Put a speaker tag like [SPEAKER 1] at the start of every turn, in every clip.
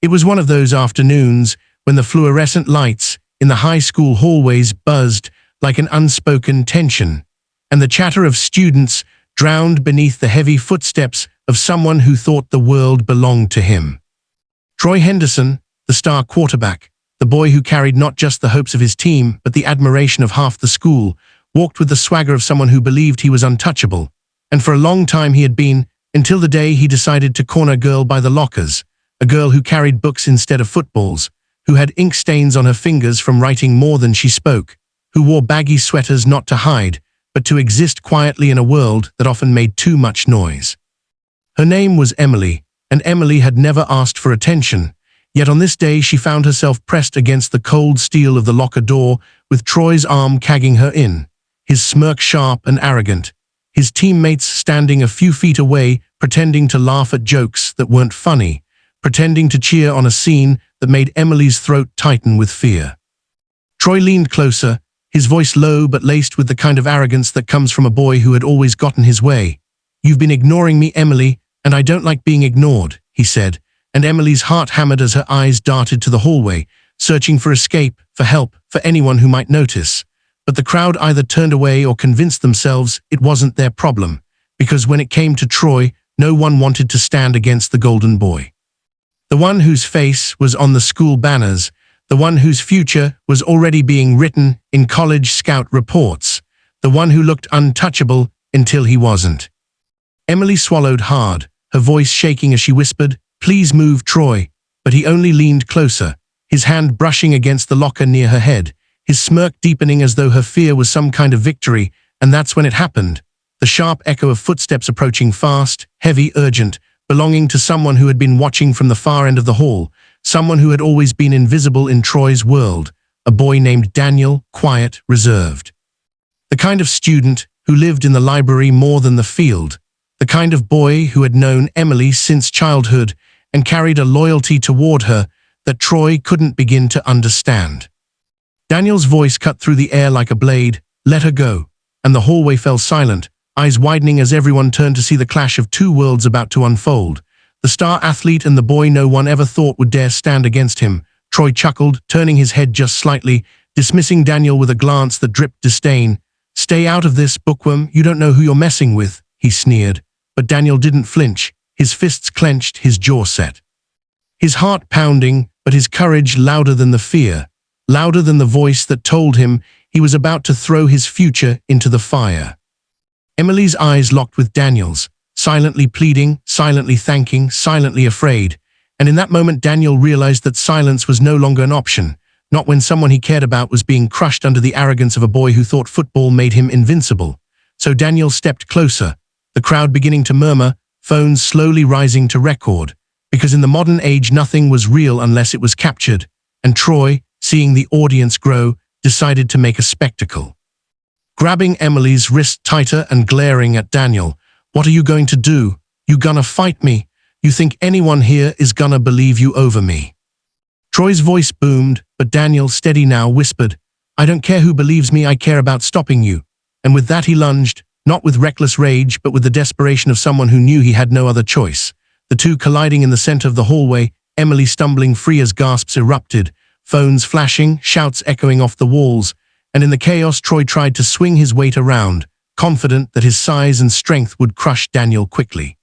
[SPEAKER 1] It was one of those afternoons when the fluorescent lights in the high school hallways buzzed like an unspoken tension, and the chatter of students drowned beneath the heavy footsteps of someone who thought the world belonged to him. Troy Henderson, the star quarterback, the boy who carried not just the hopes of his team but the admiration of half the school, walked with the swagger of someone who believed he was untouchable. And for a long time he had been, until the day he decided to corner a girl by the lockers, a girl who carried books instead of footballs, who had ink stains on her fingers from writing more than she spoke, who wore baggy sweaters not to hide, but to exist quietly in a world that often made too much noise. Her name was Emily, and Emily had never asked for attention, yet on this day she found herself pressed against the cold steel of the locker door, with Troy's arm cagging her in, his smirk sharp and arrogant, his teammates standing a few feet away, pretending to laugh at jokes that weren't funny, pretending to cheer on a scene that made Emily's throat tighten with fear. Troy leaned closer, his voice low but laced with the kind of arrogance that comes from a boy who had always gotten his way. "You've been ignoring me, Emily, and I don't like being ignored," he said, and Emily's heart hammered as her eyes darted to the hallway, searching for escape, for help, for anyone who might notice. But the crowd either turned away or convinced themselves it wasn't their problem, because when it came to Troy, no one wanted to stand against the golden boy. The one whose face was on the school banners, the one whose future was already being written in college scout reports, the one who looked untouchable until he wasn't. Emily swallowed hard, her voice shaking as she whispered, "Please move, Troy," but he only leaned closer, his hand brushing against the locker near her head, his smirk deepening as though her fear was some kind of victory, and that's when it happened. The sharp echo of footsteps approaching fast, heavy, urgent, belonging to someone who had been watching from the far end of the hall, someone who had always been invisible in Troy's world, a boy named Daniel, quiet, reserved. The kind of student who lived in the library more than the field, the kind of boy who had known Emily since childhood and carried a loyalty toward her that Troy couldn't begin to understand. Daniel's voice cut through the air like a blade, "Let her go," and the hallway fell silent, eyes widening as everyone turned to see the clash of two worlds about to unfold. The star athlete and the boy no one ever thought would dare stand against him. Troy chuckled, turning his head just slightly, dismissing Daniel with a glance that dripped disdain. "Stay out of this, bookworm, you don't know who you're messing with," he sneered. But Daniel didn't flinch, his fists clenched, his jaw set. His heart pounding, but his courage louder than the fear, louder than the voice that told him he was about to throw his future into the fire. Emily's eyes locked with Daniel's, silently pleading, silently thanking, silently afraid, and in that moment Daniel realized that silence was no longer an option, not when someone he cared about was being crushed under the arrogance of a boy who thought football made him invincible. So Daniel stepped closer, the crowd beginning to murmur, phones slowly rising to record, because in the modern age nothing was real unless it was captured, and Troy, seeing the audience grow, decided to make a spectacle. Grabbing Emily's wrist tighter and glaring at Daniel, "What are you going to do? You gonna fight me? You think anyone here is gonna believe you over me?" Troy's voice boomed, but Daniel, steady now, whispered, "I don't care who believes me, I care about stopping you." And with that he lunged, not with reckless rage, but with the desperation of someone who knew he had no other choice. The two colliding in the center of the hallway, Emily stumbling free as gasps erupted, phones flashing, shouts echoing off the walls, and in the chaos Troy tried to swing his weight around, confident that his size and strength would crush Daniel quickly.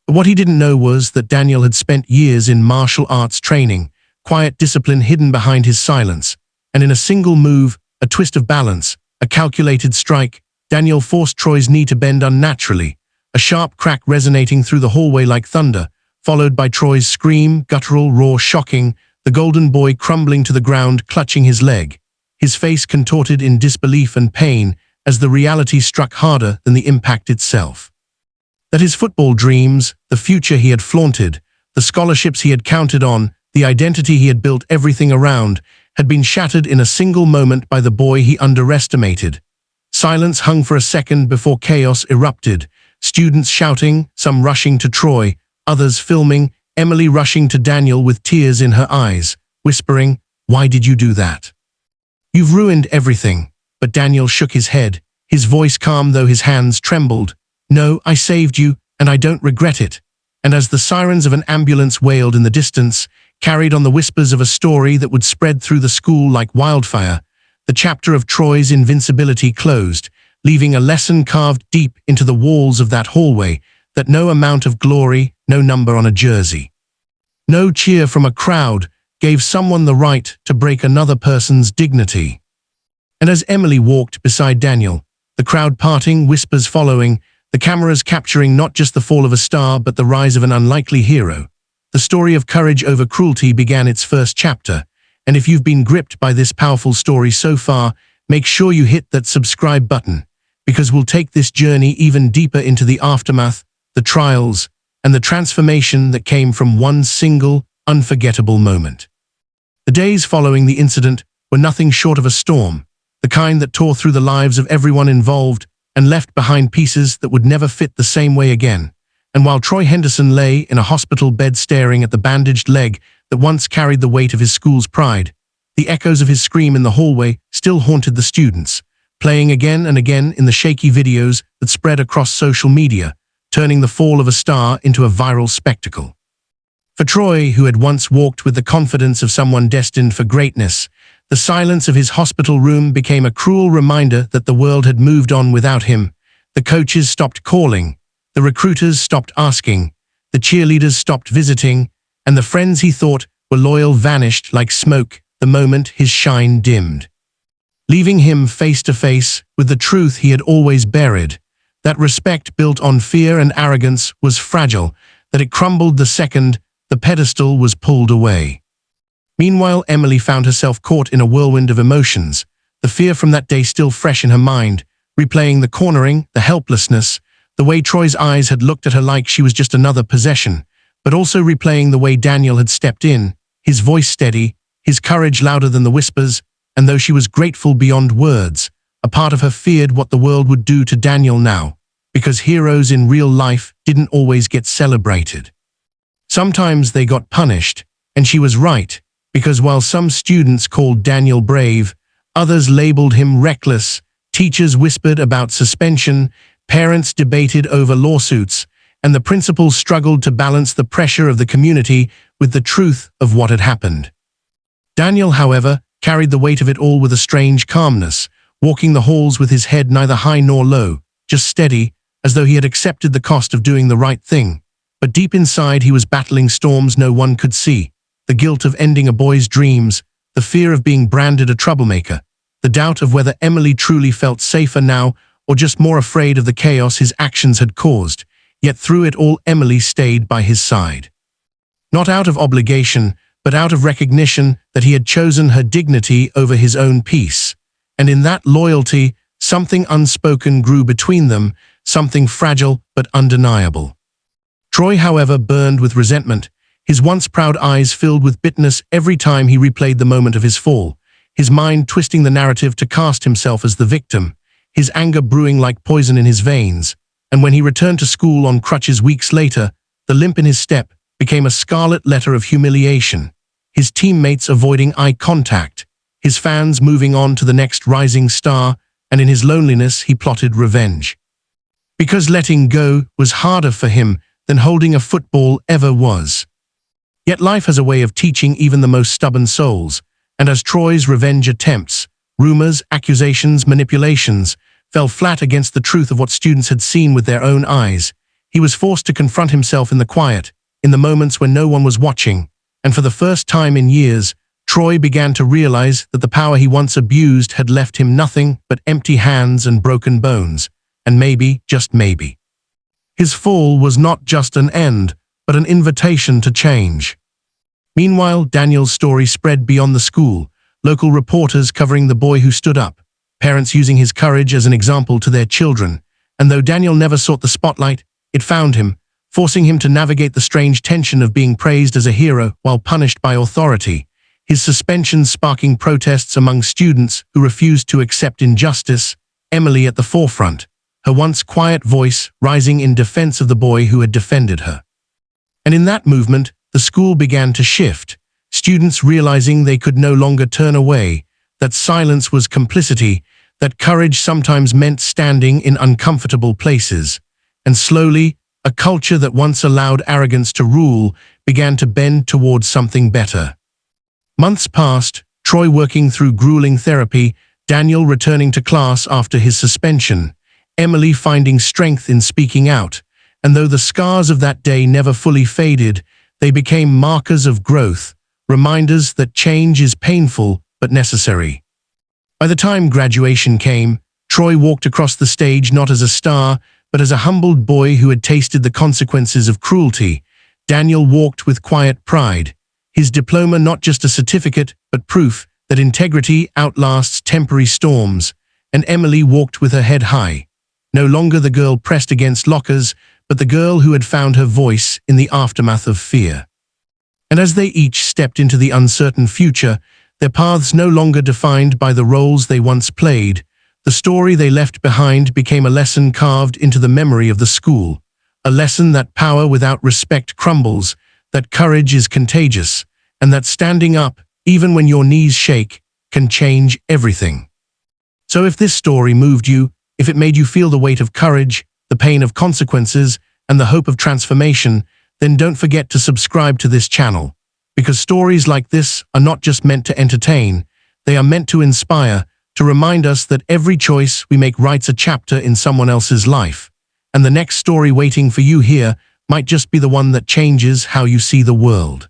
[SPEAKER 1] But what he didn't know was that Daniel had spent years in martial arts training, quiet discipline hidden behind his silence, and in a single move, a twist of balance, a calculated strike, Daniel forced Troy's knee to bend unnaturally, a sharp crack resonating through the hallway like thunder, followed by Troy's scream, guttural, raw, shocking, the golden boy crumbling to the ground, clutching his leg, his face contorted in disbelief and pain as the reality struck harder than the impact itself. That his football dreams, the future he had flaunted, the scholarships he had counted on, the identity he had built everything around, had been shattered in a single moment by the boy he underestimated. Silence hung for a second before chaos erupted, students shouting, some rushing to Troy, others filming, Emily rushing to Daniel with tears in her eyes, whispering, "Why did you do that? You've ruined everything." But Daniel shook his head, his voice calm though his hands trembled. "No, I saved you, and I don't regret it." And as the sirens of an ambulance wailed in the distance, carried on the whispers of a story that would spread through the school like wildfire. The chapter of Troy's invincibility closed, leaving a lesson carved deep into the walls of that hallway, that no amount of glory, no number on a jersey, no cheer from a crowd gave someone the right to break another person's dignity. And as Emily walked beside Daniel, the crowd parting, whispers following, the cameras capturing not just the fall of a star but the rise of an unlikely hero, the story of courage over cruelty began its first chapter. And if you've been gripped by this powerful story so far, make sure you hit that subscribe button, because we'll take this journey even deeper into the aftermath, the trials, and the transformation that came from one single, unforgettable moment. The days following the incident were nothing short of a storm, the kind that tore through the lives of everyone involved and left behind pieces that would never fit the same way again. And while Troy Henderson lay in a hospital bed staring at the bandaged leg that once carried the weight of his school's pride, the echoes of his scream in the hallway still haunted the students, playing again and again in the shaky videos that spread across social media, turning the fall of a star into a viral spectacle. For Troy, who had once walked with the confidence of someone destined for greatness, the silence of his hospital room became a cruel reminder that the world had moved on without him. The coaches stopped calling, the recruiters stopped asking, the cheerleaders stopped visiting, and the friends he thought were loyal vanished like smoke the moment his shine dimmed, leaving him face to face with the truth he had always buried. That respect built on fear and arrogance was fragile, that it crumbled the second the pedestal was pulled away. Meanwhile, Emily found herself caught in a whirlwind of emotions, the fear from that day still fresh in her mind, replaying the cornering, the helplessness, the way Troy's eyes had looked at her like she was just another possession, but also replaying the way Daniel had stepped in, his voice steady, his courage louder than the whispers, and though she was grateful beyond words, a part of her feared what the world would do to Daniel now, because heroes in real life didn't always get celebrated. Sometimes they got punished, and she was right, because while some students called Daniel brave, others labeled him reckless, teachers whispered about suspension, parents debated over lawsuits, and the principals struggled to balance the pressure of the community with the truth of what had happened. Daniel, however, carried the weight of it all with a strange calmness, walking the halls with his head neither high nor low, just steady, as though he had accepted the cost of doing the right thing. But deep inside he was battling storms no one could see, the guilt of ending a boy's dreams, the fear of being branded a troublemaker, the doubt of whether Emily truly felt safer now or just more afraid of the chaos his actions had caused. Yet through it all Emily stayed by his side. Not out of obligation, but out of recognition that he had chosen her dignity over his own peace. And in that loyalty, something unspoken grew between them, something fragile but undeniable. Troy, however, burned with resentment, his once proud eyes filled with bitterness every time he replayed the moment of his fall, his mind twisting the narrative to cast himself as the victim, his anger brewing like poison in his veins. And when he returned to school on crutches weeks later, the limp in his step became a scarlet letter of humiliation, his teammates avoiding eye contact, his fans moving on to the next rising star, and in his loneliness he plotted revenge. Because letting go was harder for him than holding a football ever was. Yet life has a way of teaching even the most stubborn souls, and as Troy's revenge attempts, rumors, accusations, manipulations, fell flat against the truth of what students had seen with their own eyes, he was forced to confront himself in the quiet, in the moments when no one was watching, and for the first time in years, Troy began to realize that the power he once abused had left him nothing but empty hands and broken bones, and maybe, just maybe, his fall was not just an end, but an invitation to change. Meanwhile, Daniel's story spread beyond the school, local reporters covering the boy who stood up, parents using his courage as an example to their children, and though Daniel never sought the spotlight, it found him, forcing him to navigate the strange tension of being praised as a hero while punished by authority, his suspension sparking protests among students who refused to accept injustice, Emily at the forefront, her once quiet voice rising in defense of the boy who had defended her. And in that movement, the school began to shift, students realizing they could no longer turn away, that silence was complicity, that courage sometimes meant standing in uncomfortable places, and slowly, a culture that once allowed arrogance to rule began to bend towards something better. Months passed, Troy working through grueling therapy, Daniel returning to class after his suspension, Emily finding strength in speaking out, and though the scars of that day never fully faded, they became markers of growth, reminders that change is painful but necessary. By the time graduation came, Troy walked across the stage not as a star, but as a humbled boy who had tasted the consequences of cruelty. Daniel walked with quiet pride, his diploma not just a certificate, but proof that integrity outlasts temporary storms, and Emily walked with her head high, no longer the girl pressed against lockers, but the girl who had found her voice in the aftermath of fear. And as they each stepped into the uncertain future, their paths no longer defined by the roles they once played, the story they left behind became a lesson carved into the memory of the school, a lesson that power without respect crumbles, that courage is contagious, and that standing up, even when your knees shake, can change everything. So if this story moved you, if it made you feel the weight of courage, the pain of consequences, and the hope of transformation, then don't forget to subscribe to this channel, because stories like this are not just meant to entertain, they are meant to inspire, to remind us that every choice we make writes a chapter in someone else's life, and the next story waiting for you here might just be the one that changes how you see the world.